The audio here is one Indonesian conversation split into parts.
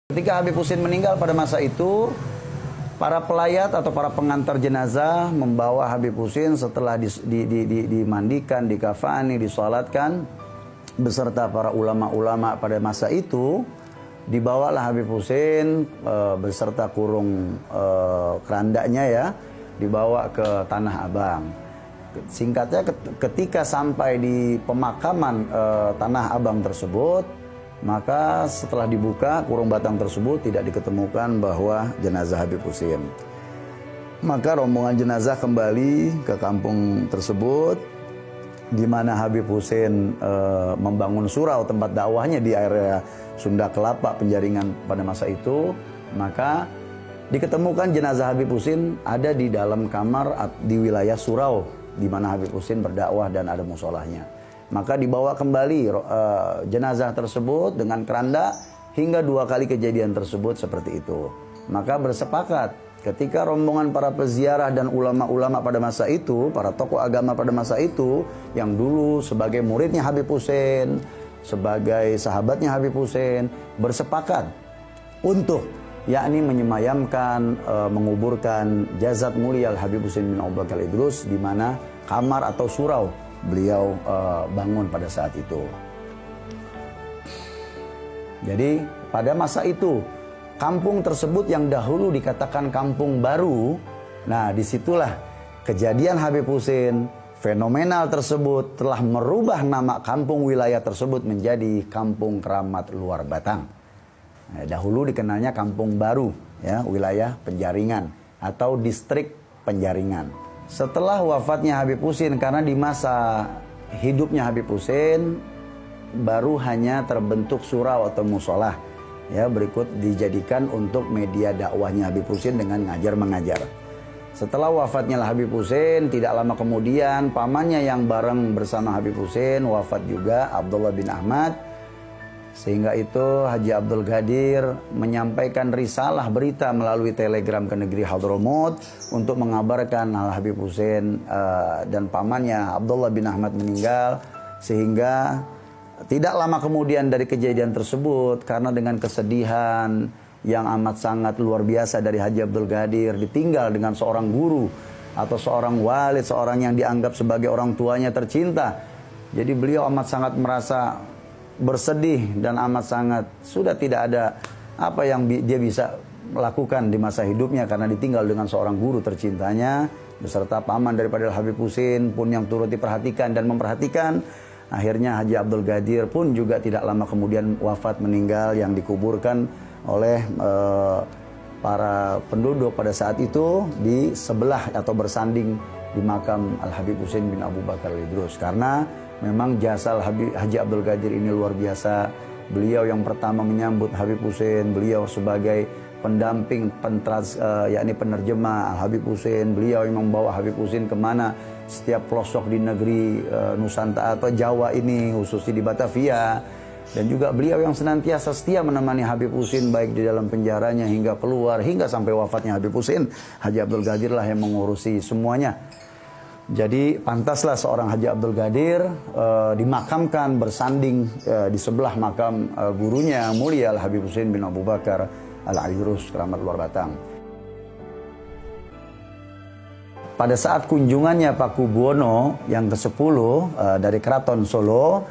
Ketika Habib Husin meninggal pada masa itu, para pelayat atau para pengantar jenazah membawa Habib Husin setelah dimandikan, dikafani, disolatkan beserta para ulama-ulama pada masa itu. Dibawalah Habib Husin beserta kurung kerandanya ya, dibawa ke Tanah Abang. Singkatnya, ketika sampai di pemakaman Tanah Abang tersebut, maka setelah dibuka kurung batang tersebut tidak diketemukan bahwa jenazah Habib Husin. Maka rombongan jenazah kembali ke kampung tersebut, di mana Habib Husin membangun surau tempat dakwahnya di area Sunda Kelapa, Penjaringan pada masa itu. Maka diketemukan jenazah Habib Husin ada di dalam kamar di wilayah surau di mana Habib Husin berdakwah dan ada musolahnya. Maka dibawa kembali jenazah tersebut dengan keranda hingga 2 kali kejadian tersebut seperti itu. Maka bersepakat ketika rombongan para peziarah dan ulama-ulama pada masa itu, para tokoh agama pada masa itu, yang dulu sebagai muridnya Habib Husin, sebagai sahabatnya Habib Husin, bersepakat untuk yakni menyemayamkan, menguburkan jasad mulia Habib Husin bin Abu Bakar Idrus di mana kamar atau surau beliau bangun pada saat itu. Jadi pada masa itu kampung tersebut yang dahulu dikatakan kampung baru, nah disitulah kejadian Habib Husin fenomenal tersebut telah merubah nama kampung wilayah tersebut menjadi Kampung Keramat Luar Batang. Nah, dahulu dikenalnya Kampung Baru, ya, wilayah Penjaringan atau distrik Penjaringan. Setelah wafatnya Habib Husin, karena di masa hidupnya Habib Husin baru hanya terbentuk surau atau musolah, ya, berikut dijadikan untuk media dakwahnya Habib Husin dengan ngajar mengajar. Setelah wafatnya Habib Husin, tidak lama kemudian pamannya yang bareng bersama Habib Husin wafat juga, Abdullah bin Ahmad. Sehingga itu Haji Abdul Ghadir menyampaikan risalah berita melalui telegram ke negeri Hadramut untuk mengabarkan Habib Husin dan pamannya Abdullah bin Ahmad meninggal. Sehingga tidak lama kemudian dari kejadian tersebut, karena dengan kesedihan yang amat sangat luar biasa dari Haji Abdul Ghadir, ditinggal dengan seorang guru atau seorang walid, seorang yang dianggap sebagai orang tuanya tercinta. Jadi beliau amat sangat merasa bersedih dan amat sangat sudah tidak ada apa yang dia bisa lakukan di masa hidupnya karena ditinggal dengan seorang guru tercintanya beserta paman daripada Habib Husin pun yang turut diperhatikan dan memperhatikan. Akhirnya Haji Abdul Ghadir pun juga tidak lama kemudian wafat, meninggal, yang dikuburkan oleh para penduduk pada saat itu di sebelah atau bersanding di makam Al-Habib Husin bin Abu Bakar Idrus. Karena memang jasa Haji Abdul Ghadir ini luar biasa. Beliau yang pertama menyambut Habib Husin, beliau sebagai pendamping, yakni penerjemah Habib Husin. Beliau yang membawa Habib Husin kemana setiap pelosok di negeri Nusantara atau Jawa ini, khususnya di Batavia. Dan juga beliau yang senantiasa setia menemani Habib Husin baik di dalam penjaranya hingga keluar, hingga sampai wafatnya Habib Husin. Haji Abdul Ghadir lah yang mengurusi semuanya. Jadi pantaslah seorang Haji Abdul Ghadir dimakamkan bersanding di sebelah makam gurunya mulia Al-Habib Husin bin Abu Bakar Al-Idrus Keramat Luar Batang. Pada saat kunjungannya Paku Buwono yang ke-10 dari Keraton Solo,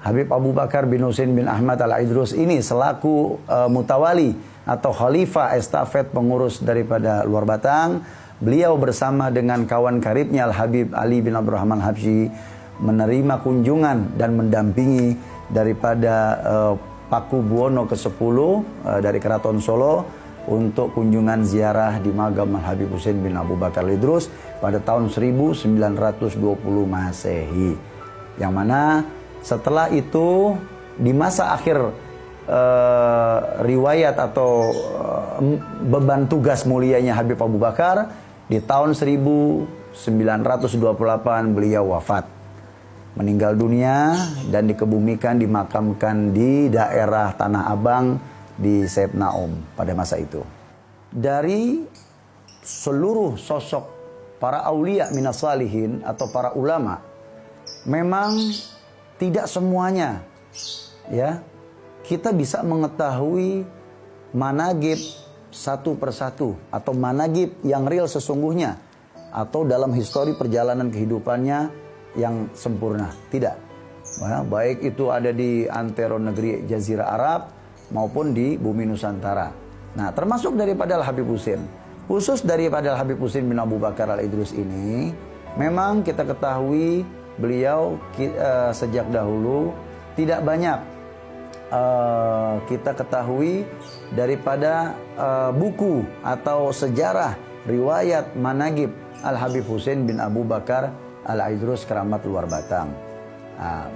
Habib Abu Bakar bin Husin bin Ahmad Al-Idrus ini selaku mutawali atau khalifah estafet pengurus daripada Luar Batang, beliau bersama dengan kawan karibnya Al-Habib Ali bin Abdurrahman Habsyi menerima kunjungan dan mendampingi daripada Paku Buwono ke-10 dari Keraton Solo untuk kunjungan ziarah di makam Al-Habib Husin bin Abu Bakar Idrus pada tahun 1920 Masehi. Yang mana setelah itu di masa akhir riwayat atau beban tugas mulianya Habib Abu Bakar, di tahun 1928 beliau wafat, meninggal dunia dan dikebumikan, dimakamkan di daerah Tanah Abang di Said Naum pada masa itu. Dari seluruh sosok para aulia minas salihin atau para ulama, memang tidak semuanya ya kita bisa mengetahui managib satu persatu atau managib yang real sesungguhnya atau dalam histori perjalanan kehidupannya yang sempurna. Tidak. Nah, baik itu ada di antero negeri Jazirah Arab maupun di bumi Nusantara. Nah, termasuk daripada Al-Habib Husin. Khusus daripada Al-Habib Husin bin Abu Bakar Al-Idrus ini, memang kita ketahui beliau sejak dahulu tidak banyak kita ketahui daripada buku atau sejarah riwayat managib Al-Habib Husin bin Abu Bakar Al-Idrus keramat luar batang. Nah,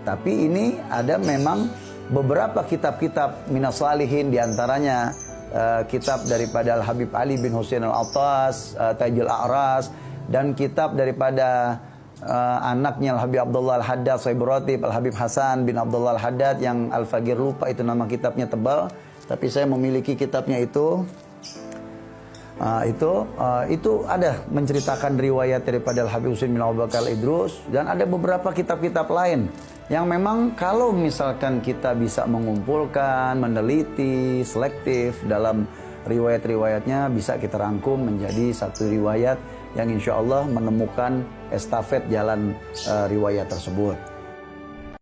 tapi ini ada memang beberapa kitab-kitab minas salihin, diantaranya kitab daripada Al-Habib Ali bin Husin Al-Attas, Tajul A'ras, dan kitab daripada anaknya Al-Habib Abdullah Al-Haddad Sahibur Ratib, Al-Habib Hasan bin Abdullah Al-Haddad, yang Al-Faqir lupa itu nama kitabnya, tebal, tapi saya memiliki kitabnya itu. Itu ada menceritakan riwayat daripada Al-Habib Husin bin Abu Bakar Al-Idrus, dan ada beberapa kitab-kitab lain yang memang kalau misalkan kita bisa mengumpulkan, meneliti, selektif dalam riwayat-riwayatnya, bisa kita rangkum menjadi satu riwayat yang insya Allah menemukan estafet jalan riwayat tersebut.